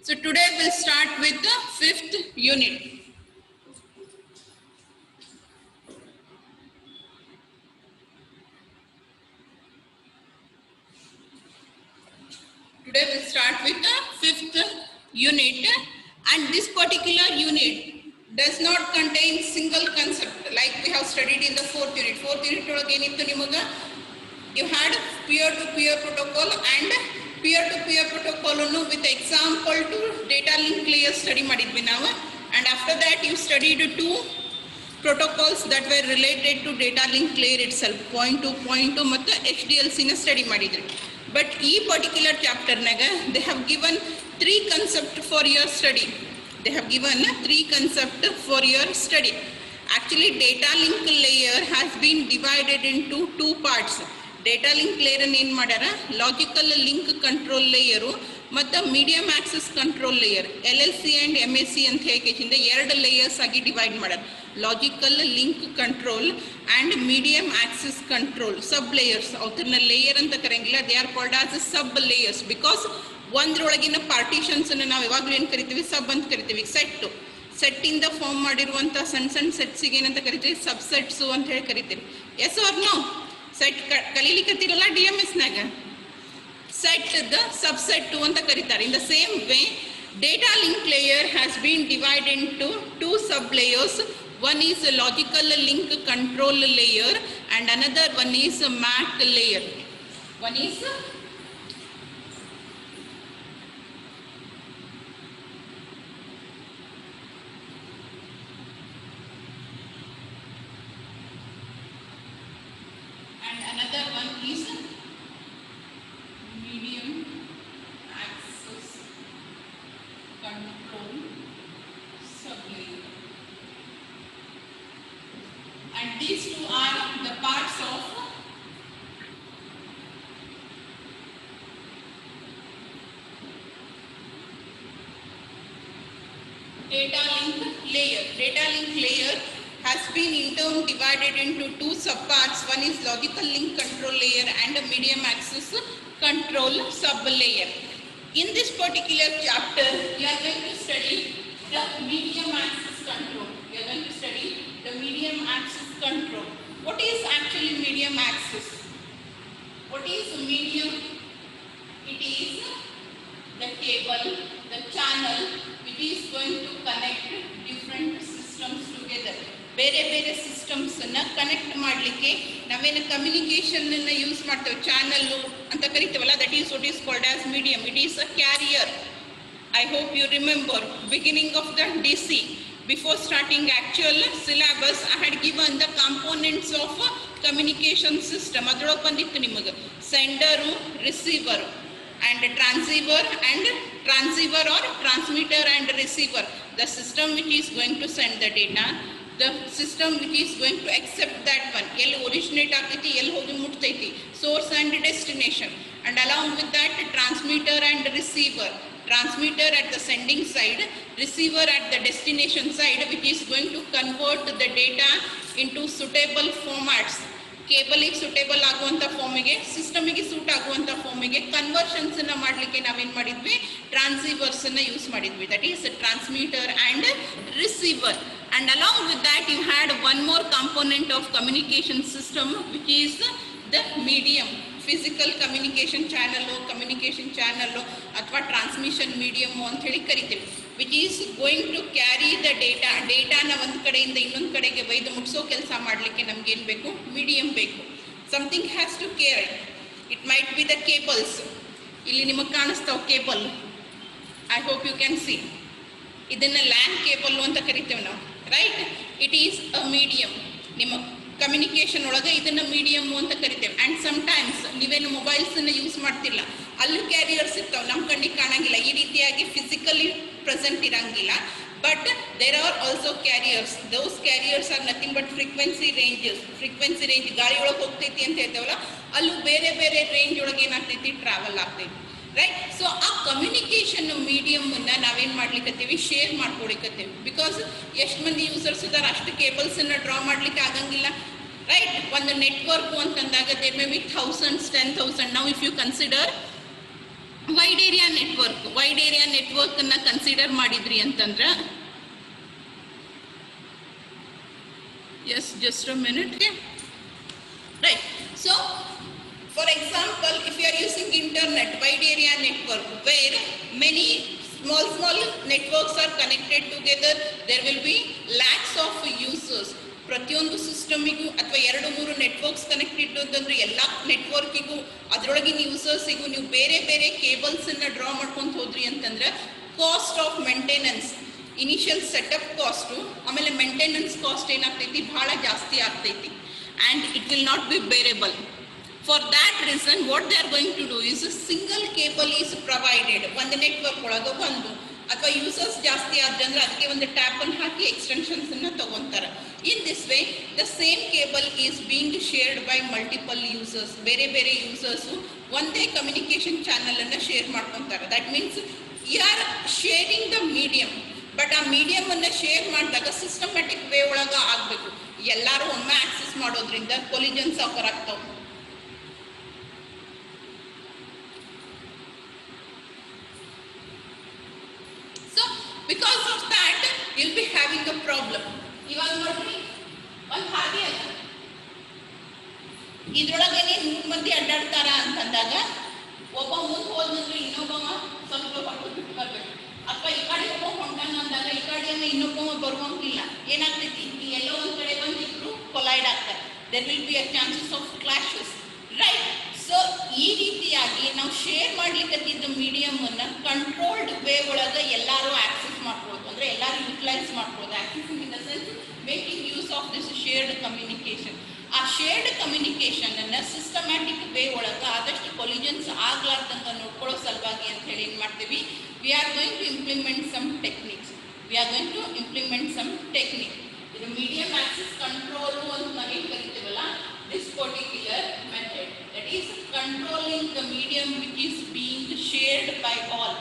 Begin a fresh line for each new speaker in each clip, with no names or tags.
So today we'll start with the 5th unit. Today we'll start with the 5th unit, and this particular unit does not contain single concept like we have studied in the 4th unit. 4th unit you had peer-to-peer protocol and peer-to-peer protocol with example to data link layer study madidvi now, and after that you studied two protocols that were related to data link layer itself, point to ಮತ್ತು HDLC ನ study ಮಾಡಿದ್ರಿ. But ಈ particular chapter naga they have given three concept for your study. They have given three concept for your study. Actually data link layer has been divided into two parts. Data link layer ಏನು ಮಾಡ್ಯಾರ, logical link control layer ಮತ್ತು medium access control layer LLC and MAC ಅಂತ ಹೇಳಿ ಎರಡು layers ಆಗಿ divide ಮಾಡ್ಯಾರ. Logical link control and medium access control sub layers. ಅವ್ರನ್ನ layer ಅಂತ ಕರೆಯಂಗಿಲ್ಲ, they are called as sub layers because ಒಂದ್ರೊಳಗಿನ ಪಾರ್ಟಿಷನ್ಸನ್ನು ನಾವು ಯಾವಾಗಲೂ ಏನು ಕರಿತೀವಿ, ಸಬ್ ಅಂತ ಕರಿತೀವಿ. ಸೆಟ್ಟಿಂದ ಫಾರ್ಮ್ ಮಾಡಿರುವಂಥ ಸಣ್ಣ ಸಣ್ಣ ಸೆಟ್ಸಿಗೆ ಏನಂತ ಕರಿತೀವಿ, ಸಬ್ಸೆಟ್ಸು ಅಂತ ಹೇಳಿ ಕರಿತೀವಿ. Yes or no? ಸೆಟ್ ಕಲೀಲಿಕ್ಕತ್ತಿರಲ್ಲ DMSನಾಗ, ಸೆಟ್ ದ ಸಬ್ಸೆಟ್ ಅಂತ ಕರೀತಾರೆ. In the same way data link layer has been divided into two sub layers. One is a logical link control layer and another one is a MAC layer. One is and another one is medium access control sublayer, and these two are the parts of data link layer. Data link layer has been in turn divided into two subparts. One is logical link control layer and a medium access control sublayer. In this particular chapter, you are going to study the medium access control. You are going to study the medium access control. What is actually medium access? What is medium? It is the cable, the channel which is going to connect different systems together. ಬೇರೆ ಬೇರೆ ಸಿಸ್ಟಮ್ಸನ್ನು connect ಮಾಡಲಿಕ್ಕೆ ನಾವೇನು ಕಮ್ಯುನಿಕೇಷನ್ನ use ಮಾಡ್ತೇವೆ, channel ಅಂತ ಕರಿತೇವಲ್ಲ, that is what is called as medium. It is a carrier. I hope you remember beginning of the DC, before starting actual syllabus, I had given the components of communication system. ಅದರೊಳಗೆ ಬಂದಿತ್ತು ನಿಮಗೆ sender, receiver and transceiver or transmitter and receiver. The system which is going to send the data, the system which is going to accept that one, ಎಲ್ಲಿ originate ಆಗ್ತೈತಿ, ಎಲ್ಲಿ ಹೋಗಿ ಮುಟ್ತೈತಿ, source and destination, and along with that transmitter and receiver. Transmitter at the sending side, receiver at the destination side, which is going to convert the data into suitable formats. ಕೇಬಲಿಗೆ suitable ಆಗುವಂಥ ಫಾರ್ಮಿಗೆ, ಸಿಸ್ಟಮಿಗೆ suit ಆಗುವಂಥ ಫಾರ್ಮಿಗೆ ಕನ್ವರ್ಷನ್ಸನ್ನು ಮಾಡಲಿಕ್ಕೆ ನಾವೇನು ಮಾಡಿದ್ವಿ, ಟ್ರಾನ್ಸಿವರ್ಸನ್ನು use ಮಾಡಿದ್ವಿ. That is transmitter and receiver. And along with that you had one more component of communication system which is the medium. Physical communication channel ಅಥವಾ ಟ್ರಾನ್ಸ್ಮಿಷನ್ ಮೀಡಿಯಮ್ಮು ಅಂತ ಹೇಳಿ ಕರಿತೀವಿ. Which is going to carry the ಡೇಟಾನ ಒಂದು ಕಡೆಯಿಂದ ಇನ್ನೊಂದು ಕಡೆಗೆ ಒಯ್ದು ಮುಟ್ಸೋ ಕೆಲಸ ಮಾಡಲಿಕ್ಕೆ ನಮಗೇನು ಬೇಕು, ಮೀಡಿಯಮ್ ಬೇಕು. Something has to care. It might be the cables. ಇಲ್ಲಿ ನಿಮಗೆ ಕಾಣಿಸ್ತಾವೆ cable, I hope you can see. ಇದನ್ನು ಲ್ಯಾನ್ ಕೇಬಲ್ಲು ಅಂತ ಕರಿತೇವೆ ನಾವು, right? It is a medium. ನಿಮ್ಮ ಕಮ್ಯುನಿಕೇಷನ್ ಒಳಗೆ ಇದನ್ನು ಮೀಡಿಯಮ್ಮು ಅಂತ ಕರಿತೇವೆ. ಆ್ಯಂಡ್ ಸಮ್ಟೈಮ್ಸ್ ನೀವೇನು ಮೊಬೈಲ್ಸನ್ನು ಯೂಸ್ ಮಾಡ್ತಿಲ್ಲ, ಅಲ್ಲಿ ಕ್ಯಾರಿಯರ್ಸ್ ಇರ್ತಾವೆ, ನಮ್ಮ ಕಣ್ಣಿಗೆ ಕಾಣಂಗಿಲ್ಲ, ಈ ರೀತಿಯಾಗಿ ಫಿಸಿಕಲಿ ಪ್ರೆಸೆಂಟ್ ಇರಂಗಿಲ್ಲ. But there are also carriers. Those carriers are nothing but frequency ranges. Frequency range ಗಾಳಿ ಒಳಗೆ ಹೋಗ್ತೈತಿ ಅಂತ ಹೇಳ್ತೇವಲ್ಲ, ಅಲ್ಲೂ ಬೇರೆ ಬೇರೆ ರೇಂಜ್ ಒಳಗೆ ಏನಾಗ್ತೈತಿ, ಟ್ರಾವೆಲ್ ಆಗ್ತೈತಿ, ರೈಟ್? ಸೊ ಆ ಕಮ್ಯುನಿಕೇಷನ್ ಮೀಡಿಯಮ್ಮನ್ನು ನಾವೇನು ಮಾಡ್ಲಿಕ್ಕತ್ತೀವಿ, ಶೇರ್ ಮಾಡ್ಕೊಳಿಕತ್ತೀವಿ. ಬಿಕಾಸ್ ಎಷ್ಟು ಮಂದಿ ಯೂಸರ್ಸ್ ಇದ್ದಾರೆ, ಅಷ್ಟು ಕೇಬಲ್ಸನ್ನು ಡ್ರಾ ಮಾಡಲಿಕ್ಕೆ ಆಗಂಗಿಲ್ಲ, ರೈಟ್? ಒಂದು ನೆಟ್ವರ್ಕು ಅಂತಂದಾಗ ದೇರ್ ಮೇ ಬಿ ಥೌಸಂಡ್ಸ್, 10,000. ನಾವು if you consider wide area network, network, wide area network ಅನ್ನ ಕನ್ಸಿಡರ್ ಮಾಡಿದ್ರಿ ಅಂತಂದ್ರೆ, yes just a minute, right. So for example, if you are using internet, wide area network, where many small networks are connected together, there will be lakhs of users. ಪ್ರತಿಯೊಂದು ಸಿಸ್ಟಮಿಗೂ ಅಥವಾ 2-3 networks connect ಇಟ್ಟಂದ್ರೆ ಎಲ್ಲ ನೆಟ್ವರ್ಕಿಗೂ ಅದರೊಳಗಿನ ಯೂಸರ್ಸಿಗೂ ನೀವು ಬೇರೆ ಬೇರೆ ಕೇಬಲ್ಸನ್ನು draw ಮಾಡ್ಕೊಂಡು ಹೋದ್ರಿ ಅಂತಂದ್ರೆ cost of maintenance, initial setup cost, ಆಮೇಲೆ ಮೇಂಟೆನೆನ್ಸ್ ಕಾಸ್ಟ್ ಏನಾಗ್ತೈತಿ ಭಾಳ ಜಾಸ್ತಿ ಆಗ್ತೈತಿ. And it will not be ಬೇರೇಬಲ್. For that reason, what they are going to do is a single cable is provided. ಒಂದು ನೆಟ್ವರ್ಕ್ ಒಳಗೆ ಒಂದು ಅಥವಾ ಯೂಸರ್ಸ್ ಜಾಸ್ತಿ ಆದ್ರೆ ಅದಕ್ಕೆ ಒಂದು ಟ್ಯಾಪ್ ಅನ್ನು ಹಾಕಿ ಎಕ್ಸ್ಟೆನ್ಷನ್ಸ್ ಅನ್ನು ತಗೊಂತಾರೆ. In this way the same cable is being shared by multiple users. ಬೇರೆ ಬೇರೆ ಯೂಸರ್ಸು ಒಂದೇ ಕಮ್ಯುನಿಕೇಶನ್ ಚಾನಲ್ ಅನ್ನು ಶೇರ್ ಮಾಡ್ಕೊತಾರೆ. That means you are sharing the medium, but ಆ ಮೀಡಿಯಮ್ ಅನ್ನು ಶೇರ್ ಮಾಡಿದಾಗ ಸಿಸ್ಟಮ್ಯಾಟಿಕ್ ವೇ ಒಳಗೆ ಆಗಬೇಕು. ಎಲ್ಲರೂ ಒಮ್ಮೆ ಆಕ್ಸೆಸ್ ಮಾಡೋದ್ರಿಂದ ಕೊಲಿಜನ್ಸ್ ಆಫರ್ ಆಗ್ತಾವೆ. Because of that, you'll be having a problem. ಇವಾಗ ನೋಡ್ರಿ, ಒಂದು ಹಾಗೆ ಅಲ್ಲ, ಇದ್ರೊಳಗೇನೆ 100 ಮಂದಿ ಅಡ್ಡಾಡ್ತಾರ ಅಂತಂದಾಗ ಒಬ್ಬ ಮುಂದೆ ಹೋದ್ನಂದ್ರೆ ಇನ್ನೊಬ್ಬ ಸ್ವಲ್ಪ ಹೊರಟು ಬಿಟ್ಟು ಬರ್ಬೇಕು. ಅಥವಾ ಈ ಕಡೆ ಒಬ್ಬ ಹೊಂಟಾನ ಅಂದಾಗ ಈ ಕಡೆಯಿಂದ ಇನ್ನೊಬ್ಬ ಬರುವಂಗಿಲ್ಲ. ಏನಾಗ್ತೈತಿ, ಈ ಎಲ್ಲೋ ಒಂದು ಕಡೆ ಬಂದಿದ್ರು ಕೊಲೈಡ್ ಆಗ್ತಾರೆ. There will be a chances of clashes, right? So ಈ ರೀತಿಯಾಗಿ ನಾವು ಶೇರ್ ಮಾಡ್ಲಿಕ್ಕತ್ತಿದ್ದ ಮೀಡಿಯಮನ್ನು ಕಂಟ್ರೋಲ್ಡ್ ವೇ ಒಳಗೆ ಎಲ್ಲರೂ ಆಕ್ಸೆಸ್ ಮಾಡ್ಬೋದು, ಅಂದರೆ ಎಲ್ಲರೂ ಯುಟಿಲೈಸ್ ಮಾಡ್ಬೋದು. Accessing in the sense making use of this shared communication. ಆ ಶೇರ್ಡ್ ಕಮ್ಯುನಿಕೇಷನನ್ನು ಸಿಸ್ಟಮ್ಯಾಟಿಕ್ ವೇ ಒಳಗೆ ಆದಷ್ಟು ಕೊಲಿಜನ್ಸ್ ಆಗ್ಲಾರ್ದಂಗೆ ನೋಡ್ಕೊಳ್ಳೋ ಸಲುವಾಗಿ ಅಂತ ಹೇಳಿ ಏನು ಮಾಡ್ತೀವಿ, we are going to implement some techniques. ಇದು ಮೀಡಿಯಂ ಆಕ್ಸೆಸ್ ಕಂಟ್ರೋಲು ಅಂತ ನಾವೇನು ಕರಿತೀವಲ್ಲ, this particular method, that is controlling the medium which is being shared by all.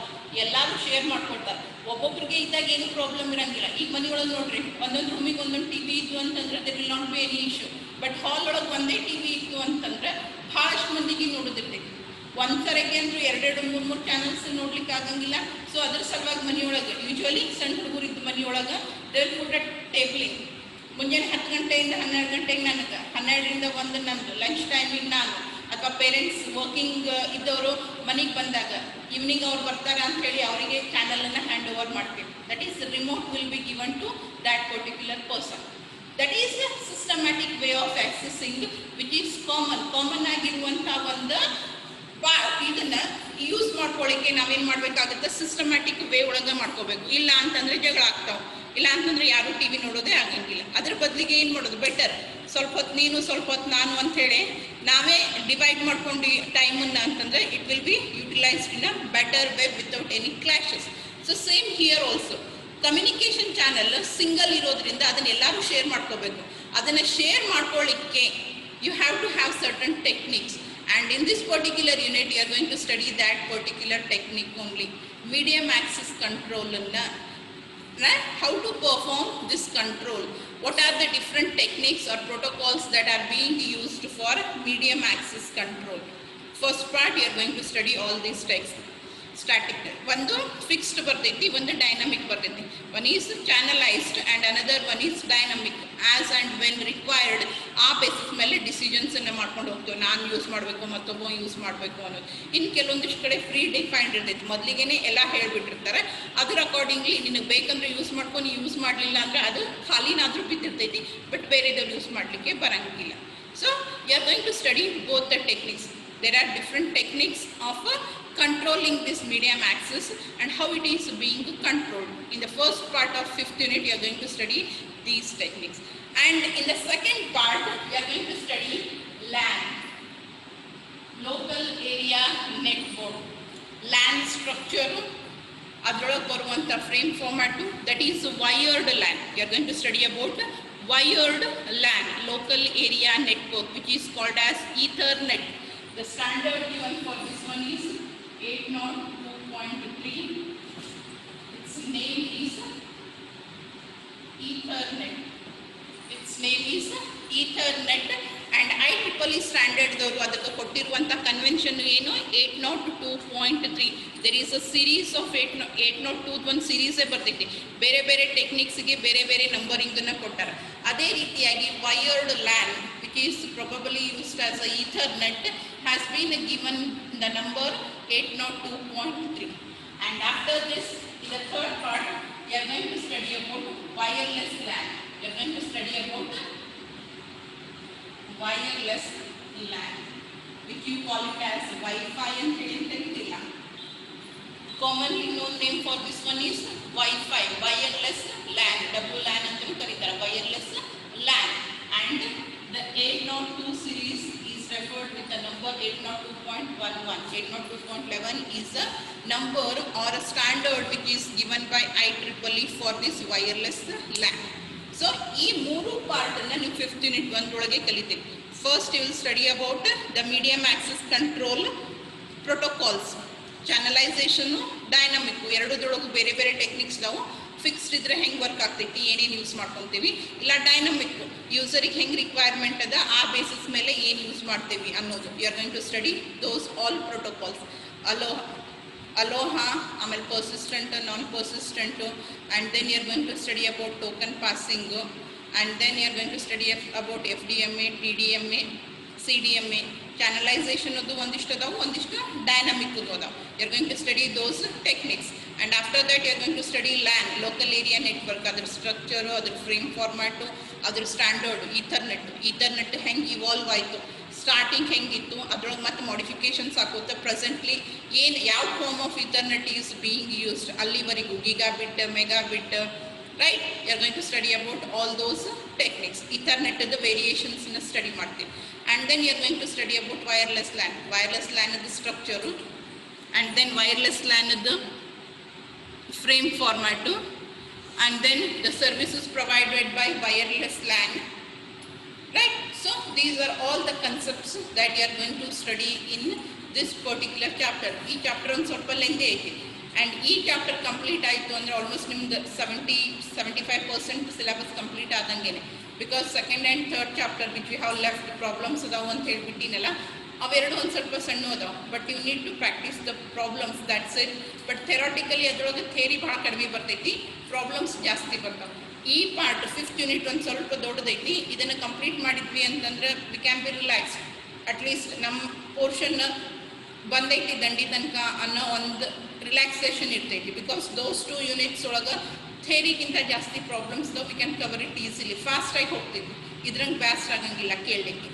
ಎಲ್ಲರೂ ಶೇರ್ ಮಾಡ್ಕೊಳ್ತಾರೆ. ಒಬ್ಬೊಬ್ರಿಗೆ ಇದ್ದಾಗ ಏನು ಪ್ರಾಬ್ಲಮ್ ಇರಂಗಿಲ್ಲ. ಈಗ ಮನೆಯೊಳಗೆ ನೋಡ್ರಿ, ಒಂದೊಂದು ರೂಮಿಗೆ ಒಂದೊಂದು ಟಿ ವಿ ಇತ್ತು ಅಂತಂದ್ರೆ there will not be any issue. But hall ಒಳಗೆ ಒಂದೇ ಟಿ ವಿ ಇತ್ತು ಅಂತಂದ್ರೆ ಭಾಳಷ್ಟು ಮಂದಿಗೆ ನೋಡೋದಿರ್ತೈತಿ. ಒಂದ್ಸರಿಗೆ ಅಂದ್ರೂ 2-3 ಚಾನಲ್ಸ್ ನೋಡ್ಲಿಕ್ಕೆ ಆಗಂಗಿಲ್ಲ. ಸೊ ಅದ್ರ ಸಲುವಾಗಿ ಮನೆಯೊಳಗೆ ಯೂಶ್ವಲಿ ಸಣ್ಣ ಹುಡುಗರಿದ್ದು ಮನೆಯೊಳಗೆ ದೇರ್ ಪುಟ್ ಅ ಟೇಬಲಿಂಗ್. ಮುಂಜಾನೆ 10 ಗಂಟೆಯಿಂದ 12 ಗಂಟೆಗೆ ನನಗೆ, 12ರಿಂದ 1 ನಂದು ಲಂಚ್ ಟೈಮಿಗೆ ನಾನು, ಅಥವಾ ಪೇರೆಂಟ್ಸ್ ವರ್ಕಿಂಗ್ ಇದ್ದವರು ಮನೆಗೆ ಬಂದಾಗ ಈವ್ನಿಂಗ್ ಅವ್ರು ಬರ್ತಾರೆ ಅಂತ ಹೇಳಿ ಅವರಿಗೆ ಚಾನಲನ್ನು ಹ್ಯಾಂಡ್ ಓವರ್ ಮಾಡ್ತೀವಿ. That is remote will be given to that particular person. That is the systematic way of accessing which is common ಆಗಿರುವಂಥ ಒಂದು ಇದನ್ನು ಯೂಸ್ ಮಾಡ್ಕೊಳ್ಳಿಕ್ಕೆ ನಾವೇನು ಮಾಡಬೇಕಾಗುತ್ತೆ, ಸಿಸ್ಟಮ್ಯಾಟಿಕ್ ವೇ ಒಳಗೆ ಮಾಡ್ಕೋಬೇಕು. ಇಲ್ಲ ಅಂತಂದರೆ ಜಗಳ ಆಗ್ತಾವೆ. ಇಲ್ಲ ಅಂತಂದ್ರೆ ಯಾರು ಟಿ ವಿ ನೋಡೋದೇ ಆಗಂಗಿಲ್ಲ. ಅದ್ರ ಬದಲಿಗೆ ಏನು ಮಾಡೋದು, ಬೆಟರ್ ಸ್ವಲ್ಪ ಹೊತ್ತು ನೀನು ಸ್ವಲ್ಪ ಹೊತ್ತು ನಾನು ಅಂಥೇಳಿ ನಾವೇ ಡಿವೈಡ್ ಮಾಡ್ಕೊಂಡು ಟೈಮನ್ನು ಅಂತಂದರೆ it will be utilised in a better way without any clashes. So same here also communication channel single ಇರೋದ್ರಿಂದ ಅದನ್ನ ಎಲ್ಲರೂ ಶೇರ್ ಮಾಡ್ಕೋಬೇಕು. ಅದನ್ನು ಶೇರ್ ಮಾಡ್ಕೊಳ್ಳಿಕ್ಕೆ you have to have certain techniques. And in this particular unit, you are going to study that particular technique only. Medium access control, right? How to perform this control. What are the different techniques or protocols that are being used for medium access control? First part, you are going to study all these texts. Static. One fixed bರ್ತೈತಿ, ಒಂದು dynamic ಬರ್ತೈತಿ. One is channelized and another one is dynamic. As and when required, ಆ basis ಮೇಲೆ decisions ಅನ್ನ ಮಾಡ್ಕೊಂಡು ಹೋಗ್ತೀವಿ. ನಾನು use ಮಾಡಬೇಕು, ಮತ್ತೊಬ್ಬ ಯೂಸ್ ಮಾಡಬೇಕು ಅನ್ನೋದು. ಇನ್ನು ಕೆಲವೊಂದಿಷ್ಟು ಕಡೆ ಫ್ರೀ ಡಿಫೈನ್ಡ್ ಇರ್ತೈತಿ, ಮೊದಲಿಗೆನೇ ಎಲ್ಲ ಹೇಳ್ಬಿಟ್ಟಿರ್ತಾರೆ. ಅದ್ರ ಅಕಾರ್ಡಿಂಗ್ಲಿ ನಿನಗೆ ಬೇಕಂದ್ರೆ ಯೂಸ್ ಮಾಡ್ಕೊಂಡು, ಯೂಸ್ ಮಾಡಲಿಲ್ಲ ಅಂದ್ರೆ ಅದು ಖಾಲಿನಾದ್ರೂ ಬಿದ್ದಿರ್ತೈತಿ, ಬಟ್ ಬೇರೆದವ್ರು ಯೂಸ್ ಮಾಡಲಿಕ್ಕೆ ಬರಂಗಿಲ್ಲ. So you are going to study both the techniques. There are different techniques of controlling this medium access and how it is being controlled. In the first part of 5th unit, you are going to study these techniques. And in the second part, you are going to study LAN, Local Area Network. LAN structure, adrolage baruvanta frame format, that is wired LAN. You are going to study about wired LAN, Local Area Network, which is called as Ethernet. The standard given for this one is 802.3. Its name is Ethernet. Its name is Ethernet and IEEE standard ದವರು ಅದಕ್ಕೆ ಕೊಟ್ಟಿರುವಂಥ convention ಏನು, 802.3. 802.3. There is a series of 802 ಒಂದು ಸೀರೀಸೇ ಬರ್ತೈತಿ. ಬೇರೆ ಬೇರೆ ಟೆಕ್ನಿಕ್ಸ್ಗೆ ಬೇರೆ ಬೇರೆ ನಂಬರಿಂಗನ್ನು ಕೊಟ್ಟಾರ. ಅದೇ ರೀತಿಯಾಗಿ wired LAN which is probably used as a Ethernet has been given the number 802.3. And after this, in the third part, we are going to study about wireless LAN. We are going to study about wireless LAN, which you call it as Wi-Fi and Telecom. Commonly known name for this one is Wi-Fi, wireless LAN, WLAN ಅಂತ ಕರೀತಾರೆ, wireless LAN. And the 802 series is referred with the number 802.11. 802.11 is a number or a standard which is given by IEEE for this wireless LAN. So, ಈ ಮೂರು part ಅನ್ನು ನೀವು 5th unit 1 ಒಳಗೆ ಕಲಿತೀರಿ. First you will study about the medium access control protocols, channelization, dynamic. ಎರಡರೊಳಗೂ ಬೇರೆ ಬೇರೆ techniques ನಾವು. Fixed ಇದ್ರೆ ಹೆಂಗೆ ವರ್ಕ್ ಆಗ್ತೈತಿ, ಏನೇನು ಯೂಸ್ ಮಾಡ್ಕೊತೀವಿ, ಇಲ್ಲ ಡೈನಮಿಕ್ ಯೂಸರಿಗೆ ಹೆಂಗೆ ರಿಕ್ವೈರ್ಮೆಂಟ್ ಅದ ಆ ಬೇಸಿಸ್ ಮೇಲೆ ಏನು ಯೂಸ್ ಮಾಡ್ತೀವಿ ಅನ್ನೋದು. You are going to study those all protocols. ALOHA, ಆಮೇಲೆ persistent, non persistent, and then you are going to study about token passing, and then you are going to study about FDMA, TDMA, CDMA. Channelization ಅದು ಒಂದಿಷ್ಟು ಅದಾವು, ಒಂದಿಷ್ಟು dynamic ಅದಾವು. You are going to study those techniques. And after that you are going to study LAN, local area network, ಅದರ structure, ಅದರ frame format, ಅದರ standard, ethernet ಹೆಂಗೆ evolve ಆಯಿತು, ಸ್ಟಾರ್ಟಿಂಗ್ ಹೆಂಗಿತ್ತು, ಅದ್ರೊಳಗೆ ಮತ್ತೆ ಮಾಡಿಫಿಕೇಶನ್ಸ್ ಆಗುತ್ತೆ. ಪ್ರೆಸೆಂಟ್ಲಿ ಏನು ಯಾವ form of ethernet is being used ಅಲ್ಲಿವರೆಗೂ, gigabit, megabit, right. You are going to study about all those techniques. ಈಥರ್ನೆಟ್ದ ವೇರಿಯೇಷನ್ಸ್ನ ಸ್ಟಡಿ ಮಾಡ್ತೀವಿ. And then you are going to study about wireless LAN. Wireless ಲ್ಯಾನದ ಸ್ಟ್ರಕ್ಚರು, and then wireless ಲ್ಯಾನದ frame format, and then the services provided by wireless LAN, right? So these are all the concepts that you are going to study in this particular chapter. Ee chapter on ಸ್ವಲ್ಪ lengthy ಐತಿ, and ಈ chapter complete ಆಯಿತು ಅಂದರೆ almost ನಿಮ್ದು 70-75% syllabus complete ಆದಂಗೆ. Because second and third chapter which we have left problems ಅದಾವು ಅಂತ ಹೇಳ್ಬಿಟ್ಟಿನಲ್ಲ, ಅವೆರಡು ಒಂದು ಸ್ವಲ್ಪ ಸಣ್ಣ ಅದಾವೆ. But you need to practice the problems, that's it. But theoretically ಅದರೊಳಗೆ ಥೇರಿ ಭಾಳ ಕಡಿಮೆ ಬರ್ತೈತಿ, ಪ್ರಾಬ್ಲಮ್ಸ್ ಜಾಸ್ತಿ ಬರ್ತಾವೆ. ಈ ಪಾರ್ಟ್ 5th ಯೂನಿಟ್ ಒಂದು ಸ್ವಲ್ಪ ದೊಡ್ಡದೈತಿ. ಇದನ್ನು ಕಂಪ್ಲೀಟ್ ಮಾಡಿದ್ವಿ ಅಂತಂದ್ರೆ we can be relax. At least ನಮ್ಮ ಪೋರ್ಷನ್ ಬಂದೈತಿ ದಂಡಿ ತನಕ ಅನ್ನೋ ಒಂದು ರಿಲ್ಯಾಕ್ಸೇಷನ್ ಇರ್ತೈತಿ. ಬಿಕಾಸ್ ದೋಸ್ 2 ಯೂನಿಟ್ಸ್ ಒಳಗೆ ಥೇರಿಗಿಂತ ಜಾಸ್ತಿ problems we can cover it easily, ಫಾಸ್ಟಾಗಿ ಹೋಗ್ತೀವಿ. ಇದ್ರಂಗೆ ಬ್ಯಾಸ್ಟ್ ಆಗಂಗಿಲ್ಲ ಕೇಳಲಿಕ್ಕೆ.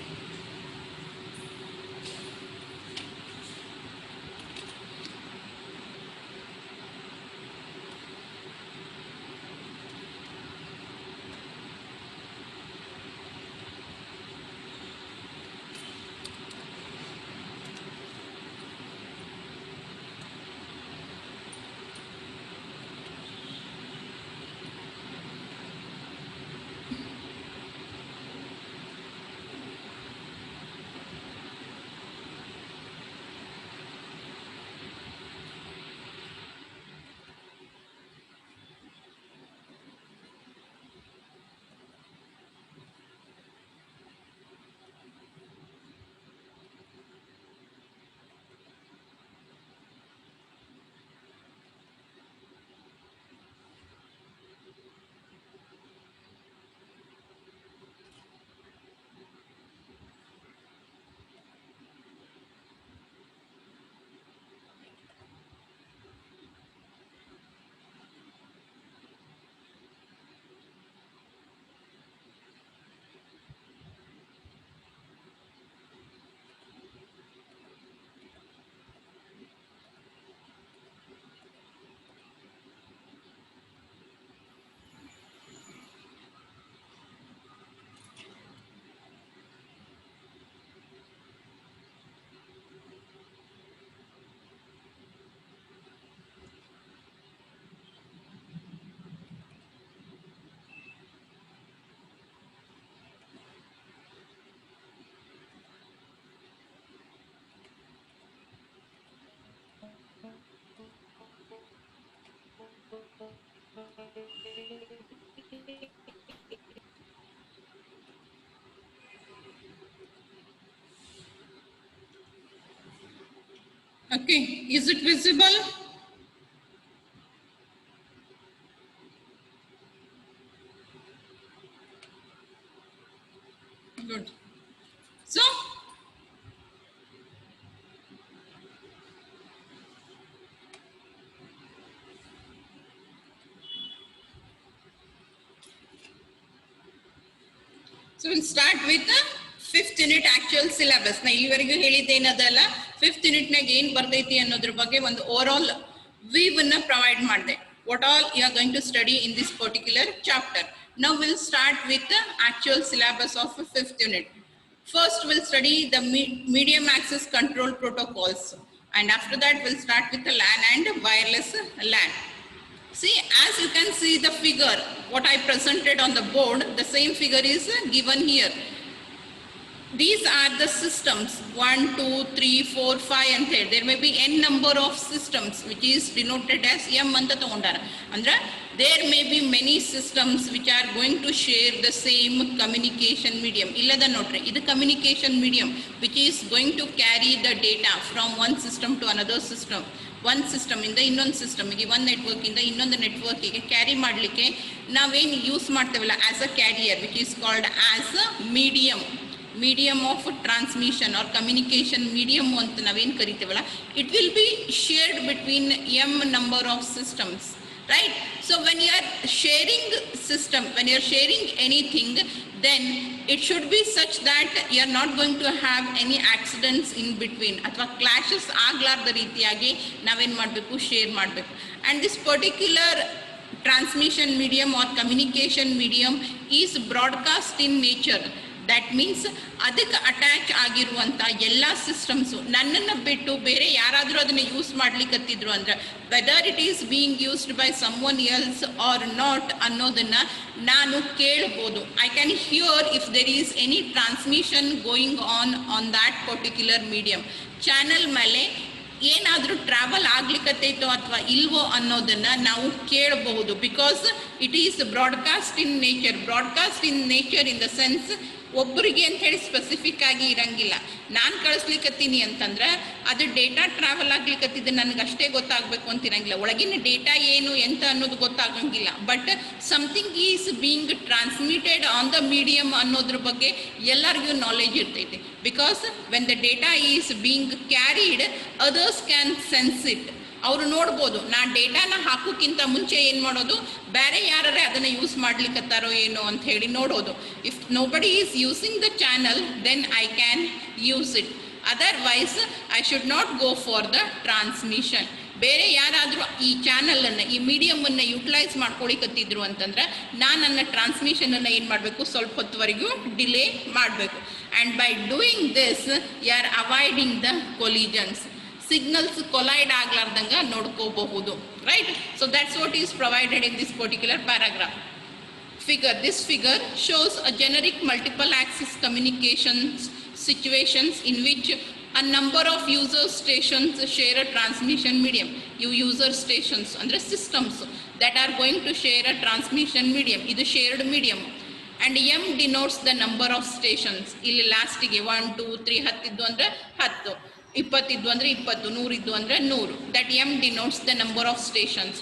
Okay, is it visible? Good. So we'll start with the 5th unit actual syllabus. ನಾ ಇಲ್ಲಿವರೆಗೂ ಹೇಳಿದ್ದೇನದಲ್ಲ 5th unit ನಾಗ ಏನು ಬರ್ತೈತಿ ಅನ್ನೋದ್ರ ಬಗ್ಗೆ ಒಂದು ಓವರ್ view ಅನ್ನು ಪ್ರೊವೈಡ್ ಮಾಡಿದೆ. What all you are going to study in this particular chapter. Now we'll start with the actual syllabus of 5th unit. First we'll study the medium access control protocols, and after that we'll start with the LAN and wireless LAN. See, as you can see the figure, what I presented on the board, the same figure is given here. These are the systems 1, 2, 3, 4, 5 and 10. There may be n number of systems which is denoted as M anta tagondara. Andra there may be many systems which are going to share the same communication medium. Illada notri idu communication medium which is going to carry the data from one system to another system. One system ಇಂದ ಇನ್ನೊಂದು ಸಿಸ್ಟಮ್ಗೆ, ಒಂದು network ಇಂದ ಇನ್ನೊಂದು ನೆಟ್ವರ್ಕಿಗೆ carry ಮಾಡಲಿಕ್ಕೆ ನಾವೇನು use ಮಾಡ್ತೇವಲ್ಲ as a carrier which is called as a medium of transmission or communication medium ಅಂತ ನಾವೇನು ಕರಿತೇವಲ್ಲ, it will be shared between m number of systems, right? So when you are sharing system, when you are sharing anything, then it should be such that you are not going to have any accidents in between ಅಥವಾ clashes ಆಗಲಾರ್ದ ರೀತಿಯಾಗಿ ನಾವೇನು ಮಾಡಬೇಕು, share ಮಾಡಬೇಕು. And this particular transmission medium or communication medium is broadcast in nature. That means ಅದಕ್ಕೆ attach ಆಗಿರುವಂಥ ಎಲ್ಲ systems ನನ್ನನ್ನು ಬಿಟ್ಟು ಬೇರೆ ಯಾರಾದರೂ ಅದನ್ನು ಯೂಸ್ ಮಾಡ್ಲಿಕ್ಕತ್ತಿದ್ರು ಅಂದರೆ whether it is being used by someone else or not ಅನ್ನೋದನ್ನು ನಾನು ಕೇಳ್ಬೋದು. I can hear if there is any transmission going on that particular medium. Channel ಮೇಲೆ ಏನಾದರೂ ಟ್ರಾವೆಲ್ ಆಗ್ಲಿಕ್ಕತ್ತೈತೋ ಅಥವಾ ಇಲ್ವೋ ಅನ್ನೋದನ್ನು ನಾವು ಕೇಳಬಹುದು. Because it is broadcast in nature in the sense ಒಬ್ಬರಿಗೆ ಅಂತ ಹೇಳಿ ಸ್ಪೆಸಿಫಿಕ್ ಆಗಿ ಇರಂಗಿಲ್ಲ. ನಾನು ಕಳಿಸ್ಲಿಕ್ಕತ್ತೀನಿ ಅಂತಂದ್ರೆ ಅದು ಡೇಟಾ ಟ್ರಾವೆಲ್ ಆಗ್ಲಿಕ್ಕತ್ತಿದ್ದು ನನಗೆ ಅಷ್ಟೇ ಗೊತ್ತಾಗಬೇಕು ಅಂತ ಇರಂಗಿಲ್ಲ, ಒಳಗಿನ ಡೇಟಾ ಏನು ಎಂತ ಅನ್ನೋದು ಗೊತ್ತಾಗಂಗಿಲ್ಲ. But something is being transmitted on the medium ಅನ್ನೋದ್ರ ಬಗ್ಗೆ ಎಲ್ಲರಿಗೂ ನಾಲೆಜ್ ಇರ್ತೈತಿ. Because when the data is being carried others can sense it. ಅವರು ನೋಡ್ಬೋದು, ನಾನು ಡೇಟಾನ ಹಾಕೋಕ್ಕಿಂತ ಮುಂಚೆ ಏನು ಮಾಡೋದು, ಬೇರೆ ಯಾರೇ ಅದನ್ನು ಯೂಸ್ ಮಾಡ್ಲಿಕ್ಕತ್ತಾರೋ ಏನೋ ಅಂತ ಹೇಳಿ ನೋಡೋದು. If nobody is using the channel then I can use it, otherwise I should not go for the transmission. ಬೇರೆ ಯಾರಾದರೂ ಈ ಚಾನಲನ್ನು, ಈ ಮೀಡಿಯಮನ್ನು ಯುಟಿಲೈಸ್ ಮಾಡ್ಕೊಳಿಕತ್ತಿದ್ರು ಅಂತಂದ್ರೆ ನಾನು ನನ್ನ ಟ್ರಾನ್ಸ್ಮಿಷನನ್ನು ಏನು ಮಾಡಬೇಕು, ಸ್ವಲ್ಪ ಹೊತ್ತುವರೆಗೂ ಡಿಲೇ ಮಾಡಬೇಕು. And by doing this you are avoiding the collisions. Signals collide ಆಗ್ಲಾರ್ದಂಗೆ ನೋಡ್ಕೋಬಹುದು, right? So that's what is provided in this particular paragraph. This figure shows a generic multiple access communications situations in which a number of user stations share a transmission medium. User stations andre systems that are going to share a transmission medium. Idu shared medium. And M denotes the number of stations. Illi last ಗೆ 1 2 3 10 ಇದ್ದು ಅಂದ್ರೆ 10, 20 ಇದ್ದು ಅಂದ್ರೆ 20, 100 ಇದ್ದು ಅಂದ್ರೆ 100. That M denotes the number of stations.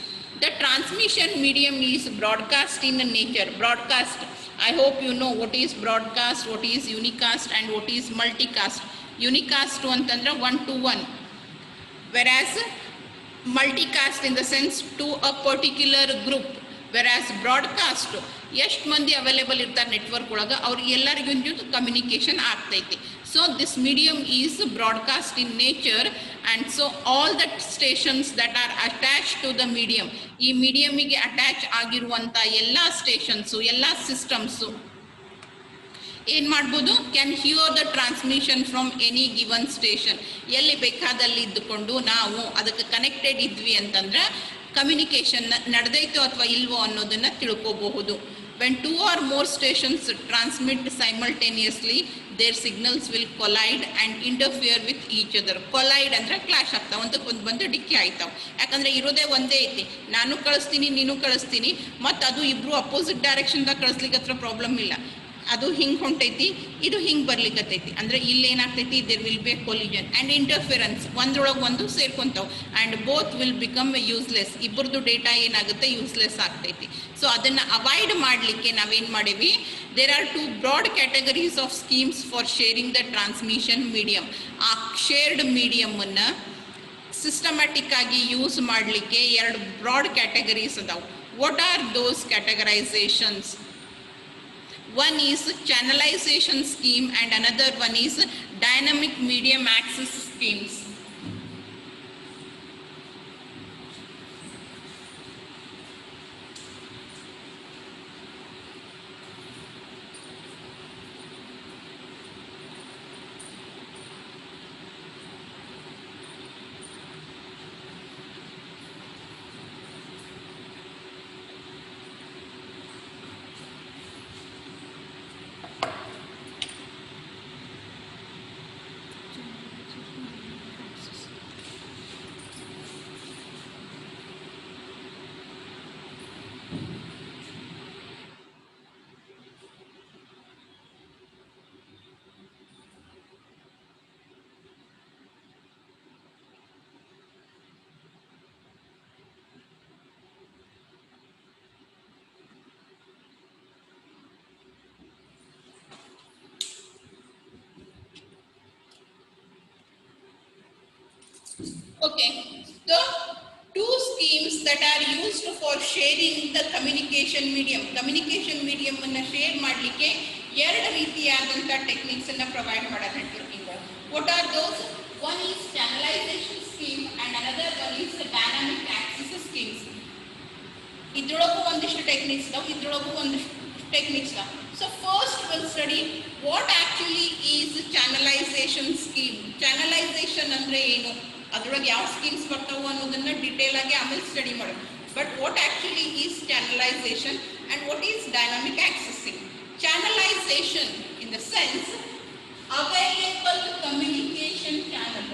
The transmission medium is broadcast in nature. Broadcast, I hope you know what is broadcast, what is unicast and what is multicast. Unicast ಅಂತಂದ್ರೆ 1 to 1, whereas multicast in the sense to a particular group. Whereas broadcast ಎಷ್ಟು ಮಂದಿ available ಇರ್ತಾರೆ network ಒಳಗೆ ಅವ್ರಿಗೆ ಎಲ್ಲರಿಗೂ ಜೊತೆ communication ಆಗ್ತೈತಿ. So this medium is broadcast in nature, and so all the stations that are attached to the medium, ಈ ಮೀಡಿಯಮಿಗೆ attach ಆಗಿರುವಂಥ ಎಲ್ಲ ಸ್ಟೇಷನ್ಸು, ಎಲ್ಲ ಸಿಸ್ಟಮ್ಸು ಏನು ಮಾಡ್ಬೋದು, can hear the transmission from any given station. ಎಲ್ಲಿ ಬೇಕಾದಲ್ಲಿ ಇದ್ದುಕೊಂಡು ನಾವು ಅದಕ್ಕೆ ಕನೆಕ್ಟೆಡ್ ಇದ್ವಿ ಅಂತಂದ್ರೆ ಕಮ್ಯುನಿಕೇಷನ್ ನಡೆದೈತೋ ಅಥವಾ ಇಲ್ವೋ ಅನ್ನೋದನ್ನು ತಿಳ್ಕೋಬಹುದು. When two or more stations transmit simultaneously, their signals will collide and interfere with each other. Collide ಅಂದ್ರೆ ಕ್ಲಾಶ್ ಆಗ್ತಾವ, ಒಂದಕ್ಕೊಂದು ಬಂದು ಡಿಕ್ಕಿ ಆಯ್ತಾವ. ಯಾಕಂದ್ರೆ ಇರೋದೇ ಒಂದೇ ಐತಿ, ನಾನು ಕಳಿಸ್ತೀನಿ ನೀನು ಕಳಿಸ್ತೀನಿ, ಮತ್ತು ಅದು ಇಬ್ರು ಅಪೋಸಿಟ್ ಡೈರೆಕ್ಷನ್ದಾಗ ಕಳಿಸ್ಲಿಕ್ಕೆ ಹತ್ರ ಪ್ರಾಬ್ಲಮ್ ಇಲ್ಲ. ಅದು ಹಿಂಗೆ ಹೊಂಟೈತಿ, ಇದು ಹಿಂಗೆ ಬರ್ಲಿಕ್ಕತ್ತೈತಿ. ಅಂದರೆ ಇಲ್ಲಿ ಏನಾಗ್ತೈತಿ, there will be a collision and interference, ಒಂದ್ರೊಳಗೆ ಒಂದು ಸೇರ್ಕೊಂತಾವೆ and both will become useless. ಇಬ್ಬರದು ಡೇಟಾ ಏನಾಗುತ್ತೆ, ಯೂಸ್ಲೆಸ್ ಆಗ್ತೈತಿ. ಸೊ ಅದನ್ನು ಅವಾಯ್ಡ್ ಮಾಡಲಿಕ್ಕೆ ನಾವೇನು ಮಾಡೀವಿ, there are 2 broad categories of schemes for sharing the transmission medium. ಆ ಶೇರ್ಡ್ ಮೀಡಿಯಮನ್ನು ಸಿಸ್ಟಮ್ಯಾಟಿಕ್ ಆಗಿ ಯೂಸ್ ಮಾಡಲಿಕ್ಕೆ 2 ಬ್ರಾಡ್ ಕ್ಯಾಟಗರೀಸ್ ಅದಾವೆ. What are those categorizations? One is channelization scheme and another one is dynamic medium access schemes. Okay, so 2 schemes that are used for sharing the communication medium. Communication medium ಅನ್ನು share ಮಾಡಲಿಕ್ಕೆ 2 ರೀತಿಯಾದಂಥ techniques ಅನ್ನು provide ಮಾಡೋದು networking. What are those? One is channelization scheme and another one is dynamic access schemes. ಇದ್ರೊಳಗೂ ಒಂದಿಷ್ಟು techniques ಇದಾವೆ, ಇದ್ರೊಳಗೂ ಒಂದಿಷ್ಟು techniques ಇದಾವೆ. So first we'll study what actually is channelization scheme. Channelization ಅಂದ್ರೆ ಏನು, ಅದ್ರೊಳಗೆ ಯಾವ ಸ್ಕೀಮ್ಸ್ ಬರ್ತಾವೆ ಅನ್ನೋದನ್ನ ಡಿಟೇಲ್ ಆಗಿ ಆಮೇಲೆ ಸ್ಟಡಿ ಮಾಡೋದು. But what actually is channelization and what is dynamic accessing? Channelization in the sense available communication channel,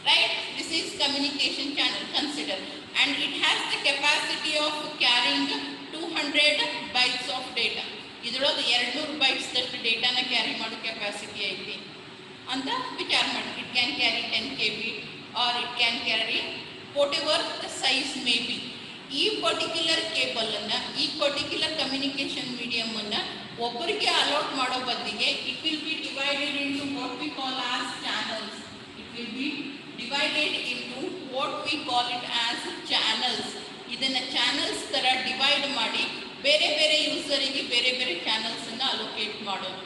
right? This is communication channel, consider, and it has the capacity of carrying 200 bytes of data. ಇದ್ರೊಳಗೆ 200 bytes ದಷ್ಟು ಡೇಟಾನ carry ಮಾಡೋ capacity ಐತಿ ಅಂತ ವಿಚಾರ ಮಾಡಿ. It can carry 10 KB or it can carry whatever the size may be. ಈ particular ಕೇಬಲನ್ನು, ಈ particular communication ಮೀಡಿಯಮನ್ನು ಒಬ್ಬರಿಗೆ ಅಲಾಟ್ ಮಾಡೋ ಬದಲಿಗೆ it will be divided into what we call as channels. It will be divided into what we call it as channels. ಇದನ್ನು channels ಥರ divide ಮಾಡಿ ಬೇರೆ ಬೇರೆ ಯೂಸರಿಗೆ ಬೇರೆ ಬೇರೆ ಚಾನಲ್ಸನ್ನು ಅಲೋಕೇಟ್ ಮಾಡೋದು.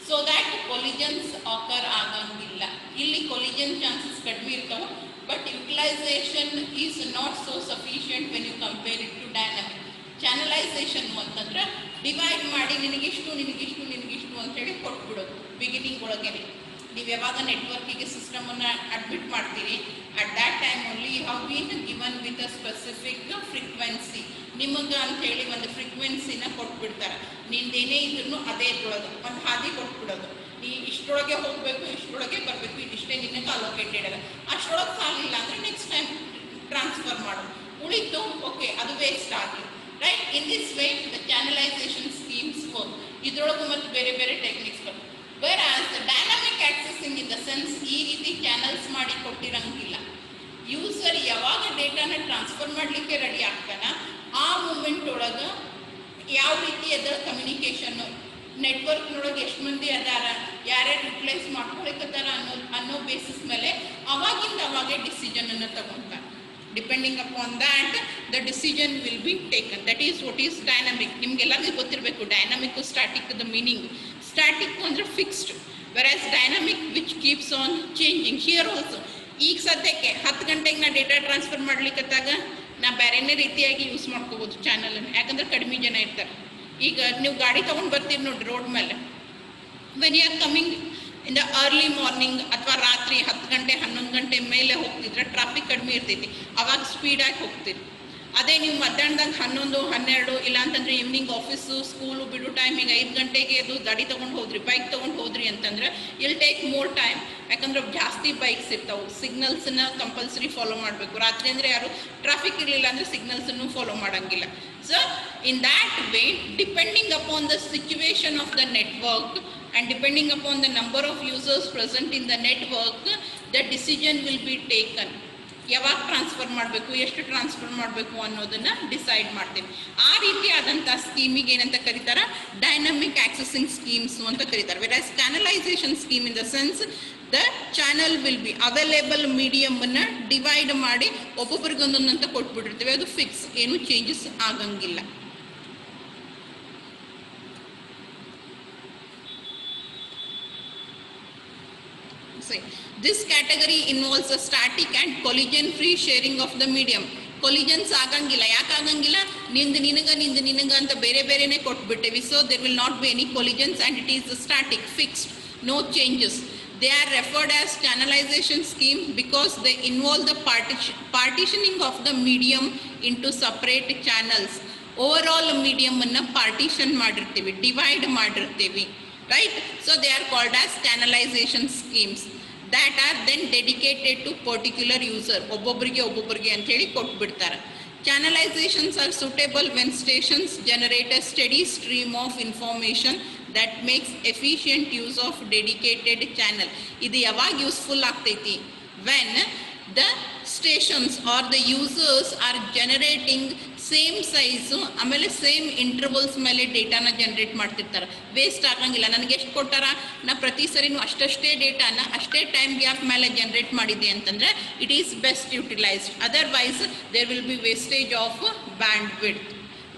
ಸೊ ದ್ಯಾಟ್ ಕೊಲಿಜನ್ಸ್ ಆಕರ್ ಆಗಂಗಿಲ್ಲ. ಇಲ್ಲಿ ಕೊಲಿಜನ್ ಚಾನ್ಸಸ್ ಕಡಿಮೆ ಇರ್ತಾವೆ, but utilisation is not so sufficient when you compare it to dynamic. ಚಾನಲೈಸೇಷನ್ ಅಂತಂದ್ರೆ ಡಿವೈಡ್ ಮಾಡಿ ನಿನಗಿಷ್ಟು ನಿನಗಿಷ್ಟು ನಿನಗಿಷ್ಟು ಅಂತೇಳಿ ಕೊಟ್ಬಿಡೋದು ಬಿಗಿನಿಂಗ್ ಒಳಗೇನೆ. ನೀವು ಯಾವಾಗ ನೆಟ್ವರ್ಕಿಗೆ ಸಿಸ್ಟಮನ್ನು ಅಡ್ಮಿಟ್ ಮಾಡ್ತೀರಿ, at that time only you have been given with a specific frequency. ನಿಮಗೆ ಅಂಥೇಳಿ ಒಂದು ಫ್ರೀಕ್ವೆನ್ಸಿನ ಕೊಟ್ಬಿಡ್ತಾರೆ. ನಿಂದೇನೇ ಇದ್ರೂ ಅದೇ ಇದ್ರೊಳಗೆ ಒಂದು ಹಾದಿ ಕೊಟ್ಬಿಡೋದು. ನೀ ಇಷ್ಟರೊಳಗೆ ಹೋಗಬೇಕು, ಇಷ್ಟರೊಳಗೆ ಬರಬೇಕು, ಇದಿಷ್ಟೇ ನಿನಗೆ ಅಲೋಕೇಟೆಡ್ ಅದ. ಅಷ್ಟರೊಳಗೆ ಸಾಲಿಲ್ಲ ಅಂದರೆ ನೆಕ್ಸ್ಟ್ ಟೈಮ್ ಟ್ರಾನ್ಸ್ಫರ್ ಮಾಡೋದು. ಉಳಿತು ಓಕೆ, ಅದು ವೇಸ್ಟ್ ಆಗಲಿ, right? In this way the channelization schemes work. ಇದ್ರೊಳಗೂ ಮತ್ತು ಬೇರೆ ಬೇರೆ ಟೆಕ್ನಿಕ್ಸ್ ಬರ್ತವೆ. Whereas the dynamic accessing in the sense ಈ ರೀತಿ ಚಾನಲ್ಸ್ ಮಾಡಿ ಕೊಟ್ಟಿರಂಗಿಲ್ಲ. ಯೂಸರ್ ಯಾವಾಗ ಡೇಟಾನ ಟ್ರಾನ್ಸ್ಫರ್ ಮಾಡಲಿಕ್ಕೆ ರೆಡಿ ಆಗ್ತಾನ ಆ ಮೂಮೆಂಟ್ ಒಳಗೆ ಯಾವ ರೀತಿ ಅದರ ಕಮ್ಯುನಿಕೇಷನ್ನು, ನೆಟ್ವರ್ಕ್ನೊಳಗೆ ಎಷ್ಟು ಮಂದಿ ಅದಾರ, ಯಾರ್ಯಾರು ರಿಪ್ಲೇಸ್ ಮಾಡ್ಕೊಳಕತ್ತಾರ ಅನ್ನೋ ಬೇಸಿಸ್ ಮೇಲೆ ಅವಾಗಿಂದ ಅವಾಗೇ ಡಿಸಿಷನನ್ನು ತಗೊತಾರೆ. Depending upon that the decision will be taken. That is what is dynamic. ನಿಮ್ಗೆಲ್ಲರಿಗೂ ಗೊತ್ತಿರಬೇಕು ಡೈನಾಮಿಕ್ಕು ಸ್ಟ್ಯಾಟಿಕ್ದು ಮೀನಿಂಗ್. ಸ್ಟ್ಯಾಟಿಕ್ ಅಂದರೆ fixed, versus dynamic which keeps on changing. Here also ಈಗ ಸದ್ಯಕ್ಕೆ 10 ಗಂಟೆಗೆ ನಾ ಡೇಟಾ ಟ್ರಾನ್ಸ್ಫರ್ ಮಾಡ್ಲಿಕ್ಕತ್ತಾಗ ನಾ ಬೇರೆನೇ ರೀತಿಯಾಗಿ ಯೂಸ್ ಮಾಡ್ಕೋಬೋದು ಚಾನಲನ್ನು, ಯಾಕಂದ್ರೆ ಕಡಿಮೆ ಜನ ಇರ್ತಾರೆ. ಈಗ ನೀವು ಗಾಡಿ ತೊಗೊಂಡು ಬರ್ತೀರಿ ನೋಡಿರಿ ರೋಡ್ ಮೇಲೆ, when you are coming in the early morning ಅಥವಾ ರಾತ್ರಿ 10 ಗಂಟೆ 11 ಗಂಟೆ ಮೇಲೆ ಹೋಗ್ತಿದ್ರೆ ಟ್ರಾಫಿಕ್ ಕಡಿಮೆ ಇರ್ತೈತಿ, ಅವಾಗ ಸ್ಪೀಡಾಗಿ ಹೋಗ್ತೀರಿ. ಅದೇ ನೀವು ಮಧ್ಯಾಹ್ನದಾಗ 11, 12 ಇಲ್ಲ ಅಂತಂದ್ರೆ ಈವ್ನಿಂಗ್ ಆಫೀಸು ಸ್ಕೂಲು ಬಿಡೋ ಟೈಮಿಗೆ 5 ಗಂಟೆಗೆ ಅದು ಗಾಡಿ ತೊಗೊಂಡು ಹೋದ್ರಿ, ಬೈಕ್ ತೊಗೊಂಡು ಹೋದ್ರಿ ಅಂತಂದ್ರೆ ಇಲ್ ಟೇಕ್ ಮೋರ್ ಟೈಮ್. ಯಾಕಂದ್ರೆ ಜಾಸ್ತಿ ಬೈಕ್ಸ್ ಇರ್ತಾವೆ, ಸಿಗ್ನಲ್ಸನ್ನ ಕಂಪಲ್ಸರಿ ಫಾಲೋ ಮಾಡಬೇಕು. ರಾತ್ರಿ ಅಂದರೆ ಯಾರು ಟ್ರಾಫಿಕ್ ಇರಲಿಲ್ಲ ಅಂದರೆ ಸಿಗ್ನಲ್ಸನ್ನು ಫಾಲೋ ಮಾಡೋಂಗಿಲ್ಲ. So in that way, depending upon the situation of the network and depending upon the number of users present in the network, the decision will be taken. ಯಾವಾಗ transfer ಮಾಡಬೇಕು, ಎಷ್ಟು ಟ್ರಾನ್ಸ್ಫರ್ ಮಾಡಬೇಕು ಅನ್ನೋದನ್ನು decide ಮಾಡ್ತೀವಿ. ಆ ರೀತಿಯಾದಂಥ ಸ್ಕೀಮಿಗೆ ಏನಂತ ಕರೀತಾರೆ, ಡೈನಮಿಕ್ ಆಕ್ಸೆಸಿಂಗ್ ಸ್ಕೀಮ್ಸು ಅಂತ ಕರೀತಾರೆ. Versus channelization scheme in the sense the channel will be available ಮೀಡಿಯಮನ್ನು ಡಿವೈಡ್ ಮಾಡಿ ಒಬ್ಬೊಬ್ರಿಗೊಂದೊಂದು ಅಂತ ಕೊಟ್ಬಿಟ್ಟಿರ್ತೀವಿ. ಅದು ಫಿಕ್ಸ್, ಏನು ಚೇಂಜಸ್ ಆಗಂಗಿಲ್ಲ. This category involves a static and collision free sharing of the medium. Collisions ಆಗಂಗಿಲ್ಲ. ಯಾಕೆ ಆಗಂಗಿಲ್ಲ? ನಿಂದು ನಿನಗ ಅಂತ ಬೇರೆ ಬೇರೆನೆ ಕೊಟ್ಬಿಟ್ಟೇವಿ. So there will not be any collisions and it is static, fixed, no changes. They are referred as channelization scheme because they involve the partitioning of the medium into separate channels. Overall medium ಅನ್ನ partition ಮಾಡಿರ್ತೀವಿ, divide ಮಾಡಿರ್ತೀವಿ, right? So they are called as channelization schemes that are then dedicated to particular user. ಒಬ್ಬೊಬ್ಬರಿಗೆ ಅಂತ ಹೇಳಿ ಕೊಟ್ಬಿಡ್ತಾರೆ. Channelizations are suitable when stations generate a steady stream of information that makes efficient use of dedicated channel. ಇದು ಯಾವಾಗ useful ಆಗ್ತೈತಿ? when the stations or the users are generating same size ಆಮೇಲೆ same intervals ಮೇಲೆ ಡೇಟಾನ generate ಮಾಡ್ತಿರ್ತಾರೆ. Waste ಆಗಂಗಿಲ್ಲ. ನನಗೆ ಎಷ್ಟು ಕೊಟ್ಟಾರ, ನಾ ಪ್ರತಿ ಸರಿನೂ ಅಷ್ಟೇ ಡೇಟಾನ ಅಷ್ಟೇ ಟೈಮ್ ಗ್ಯಾಪ್ ಮೇಲೆ ಜನರೇಟ್ ಮಾಡಿದೆ ಅಂತಂದರೆ it is best utilised. Otherwise there will be wastage of bandwidth.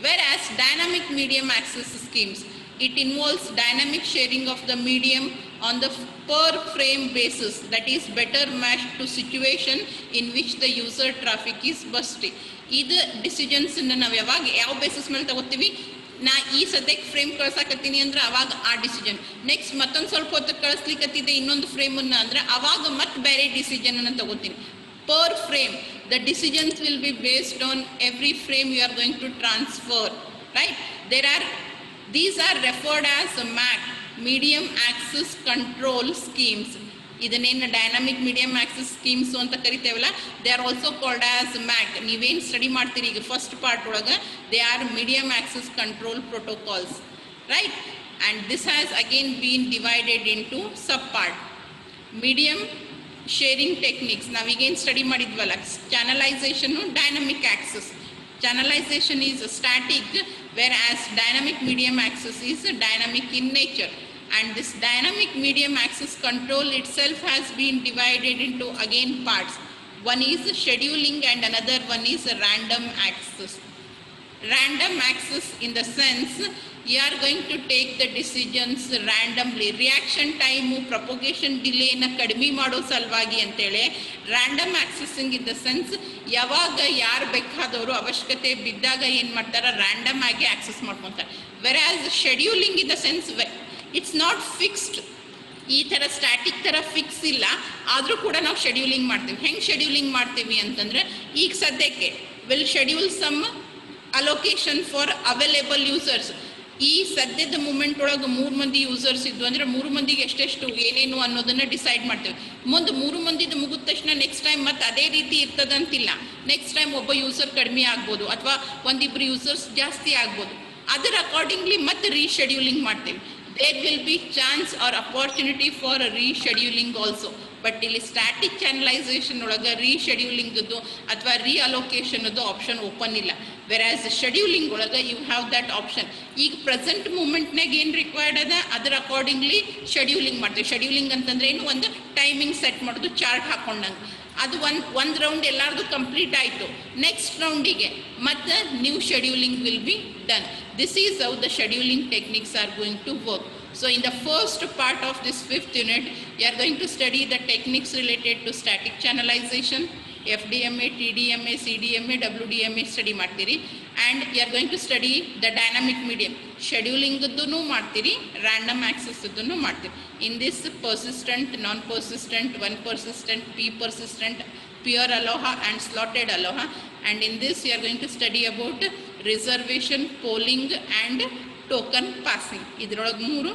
Versus dynamic medium access schemes, it involves dynamic sharing of the medium on the per frame basis, that is better matched to situation in which the user traffic is busting. ಇದು decisions ನಾವು ಯಾವಾಗ ಯಾವ basis ಮೇಲೆ ತಗೋತೀವಿ, ನಾ ಈ ಸದ್ಯಕ್ಕೆ frame ಕಳ್ಸಾಕತ್ತೀನಿ ಅಂದ್ರೆ ಅವಾಗ ಆ ಡಿಸಿಷನ್, ನೆಕ್ಸ್ಟ್ ಮತ್ತೊಂದು ಸ್ವಲ್ಪ ಹೊತ್ತು ಕಳಿಸ್ಲಿಕ್ಕತ್ತಿದ್ದೆ ಇನ್ನೊಂದು ಫ್ರೇಮನ್ನು ಅಂದರೆ ಅವಾಗ ಮತ್ತೆ ಬೇರೆ ಡಿಸಿಷನನ್ನು ತಗೋತೀನಿ. Per frame the decisions will be based on every frame you are going to transfer, right? These are referred as MAC, medium access control schemes. ಇದನ್ನೇನು ಡೈನಾಮಿಕ್ ಮೀಡಿಯಂ ಆಕ್ಸೆಸ್ ಸ್ಕೀಮ್ಸು ಅಂತ ಕರಿತೇವಲ್ಲ, they are also called as MAC. ನೀವೇನು study ಮಾಡ್ತೀರಿ ಈಗ first part ಒಳಗೆ, they are medium access control protocols, right? And this has again been divided into sub part. Medium sharing techniques ನಾವೀಗೇನು study ಮಾಡಿದ್ವಲ್ಲ, ಚಾನಲೈಸೇಷನ್ನು, dynamic access. Channelization is static, whereas dynamic medium access is dynamic in nature. And this dynamic medium access control itself has been divided into again parts. One is scheduling and another one is random access. Random access in the sense you are going to take the decisions randomly. Reaction time, propagation delay na ಕಡಿಮೆ ಮಾಡೋ ಸಲುವಾಗಿ ಅಂತೇಳಿ random accessing in the sense ಯಾವಾಗ ಯಾರು ಬೇಕಾದವರು ಅವಶ್ಯಕತೆ ಬಿದ್ದಾಗ ಏನು ಮಾಡ್ತಾರೆ, ರ್ಯಾಂಡಮ್ ಆಗಿ ಆಕ್ಸೆಸ್ ಮಾಡ್ಕೊತಾರೆ. Whereas scheduling in the sense it's not fixed. ಈ ಥರ ಸ್ಟ್ಯಾಟಿಕ್ ಥರ ಫಿಕ್ಸ್ ಇಲ್ಲ, ಆದರೂ ಕೂಡ ನಾವು ಶೆಡ್ಯೂಲಿಂಗ್ ಮಾಡ್ತೀವಿ. ಹೆಂಗೆ ಶೆಡ್ಯೂಲಿಂಗ್ ಮಾಡ್ತೀವಿ ಅಂತಂದರೆ, ಈಗ ಸದ್ಯಕ್ಕೆ will schedule some allocation for available users. ಈ ಸದ್ಯದ ಮೂಮೆಂಟ್ ಒಳಗೆ 3 ಮಂದಿ ಯೂಸರ್ಸ್ ಇದ್ದು ಅಂದರೆ 3 ಮಂದಿಗೆ ಎಷ್ಟೆಷ್ಟು ಏನೇನು ಅನ್ನೋದನ್ನು ಡಿಸೈಡ್ ಮಾಡ್ತೇವೆ. ಮುಂದೆ 3 ಮಂದಿದು ಮುಗಿದ ತಕ್ಷಣ ನೆಕ್ಸ್ಟ್ ಟೈಮ್ ಮತ್ತೆ ಅದೇ ರೀತಿ ಇರ್ತದಂತಿಲ್ಲ. ನೆಕ್ಸ್ಟ್ ಟೈಮ್ ಒಬ್ಬ ಯೂಸರ್ ಕಡಿಮೆ ಆಗ್ಬೋದು ಅಥವಾ ಒಂದಿಬ್ಬರು ಯೂಸರ್ಸ್ ಜಾಸ್ತಿ ಆಗ್ಬೋದು. ಅದರ ಅಕಾರ್ಡಿಂಗ್ಲಿ ಮತ್ತೆ ರೀಶೆಡ್ಯೂಲಿಂಗ್ ಮಾಡ್ತೇವೆ. There will be chance or opportunity for rescheduling also. But ಇಲ್ಲಿ ಸ್ಟ್ಯಾಟಿಕ್ ಚಾನಲೈಸೇಷನ್ ಒಳಗೆ ರೀಶೆಡ್ಯೂಲಿಂಗದ್ದು ಅಥವಾ ರೀಅಲೋಕೇಶನ್ದು ಆಪ್ಷನ್ ಓಪನ್ ಇಲ್ಲ. ವೆರಾಸ್ ಶೆಡ್ಯೂಲಿಂಗ್ ಒಳಗೆ ಯು ಹ್ಯಾವ್ ದಟ್ ಆಪ್ಷನ್. ಈಗ ಪ್ರೆಸೆಂಟ್ ಮೂಮೆಂಟ್ನಾಗ ಏನು ರಿಕ್ವೈರ್ಡ್ ಅದ ಅದರ ಅಕಾರ್ಡಿಂಗ್ಲಿ ಶೆಡ್ಯೂಲಿಂಗ್ ಮಾಡ್ತೀವಿ. ಶೆಡ್ಯೂಲಿಂಗ್ ಅಂತಂದ್ರೆ ಏನು, ಒಂದು ಟೈಮಿಂಗ್ ಸೆಟ್ ಮಾಡೋದು, ಚಾರ್ಟ್ ಹಾಕೊಂಡಂಗೆ. ಅದು ಒಂದು ರೌಂಡ್ ಎಲ್ಲರದು ಕಂಪ್ಲೀಟ್ ಆಯಿತು, ನೆಕ್ಸ್ಟ್ ರೌಂಡಿಗೆ ಮತ್ತೆ new scheduling will be done. This is how the scheduling techniques are going to work. So in the first part of this 5th unit, you are going to study the techniques related to static channelization, FDMA, TDMA, CDMA, WDMA study ಮಾಡ್ತೀರಿ. And you are going to study the dynamic medium. Scheduling ಇದ್ದೂ ಮಾಡ್ತೀರಿ, random access ಇದ್ದೂ ಮಾಡ್ತೀರಿ. In this persistent, non-persistent, one persistent, P persistent, pure aloha and slotted aloha, and in this you are going to study about reservation, polling and token passing. ಇದ್ರೊಳಗೆ ಒಂದು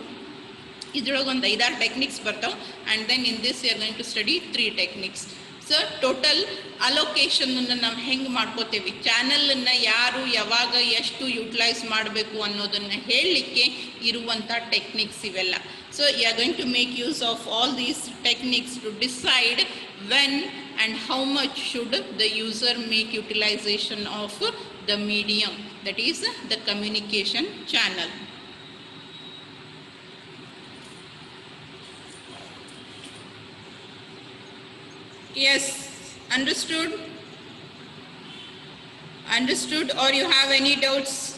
5-6 techniques ಬರ್ತಾವೆ, and then in this you are going to study 3 techniques. So total ಅಲೋಕೇಶನನ್ನು ನಾವು ಹೆಂಗೆ ಮಾಡ್ಕೋತೇವೆ, ಚಾನಲನ್ನು ಯಾರು ಯಾವಾಗ ಎಷ್ಟು ಯುಟಿಲೈಸ್ ಮಾಡಬೇಕು ಅನ್ನೋದನ್ನು ಹೇಳಲಿಕ್ಕೆ ಇರುವಂಥ ಟೆಕ್ನಿಕ್ಸ್ ಇವೆಲ್ಲ. So you are going to make use of all these techniques to decide when and how much should the user make utilization of the medium, that is the communication channel. Yes, understood or you have any doubts?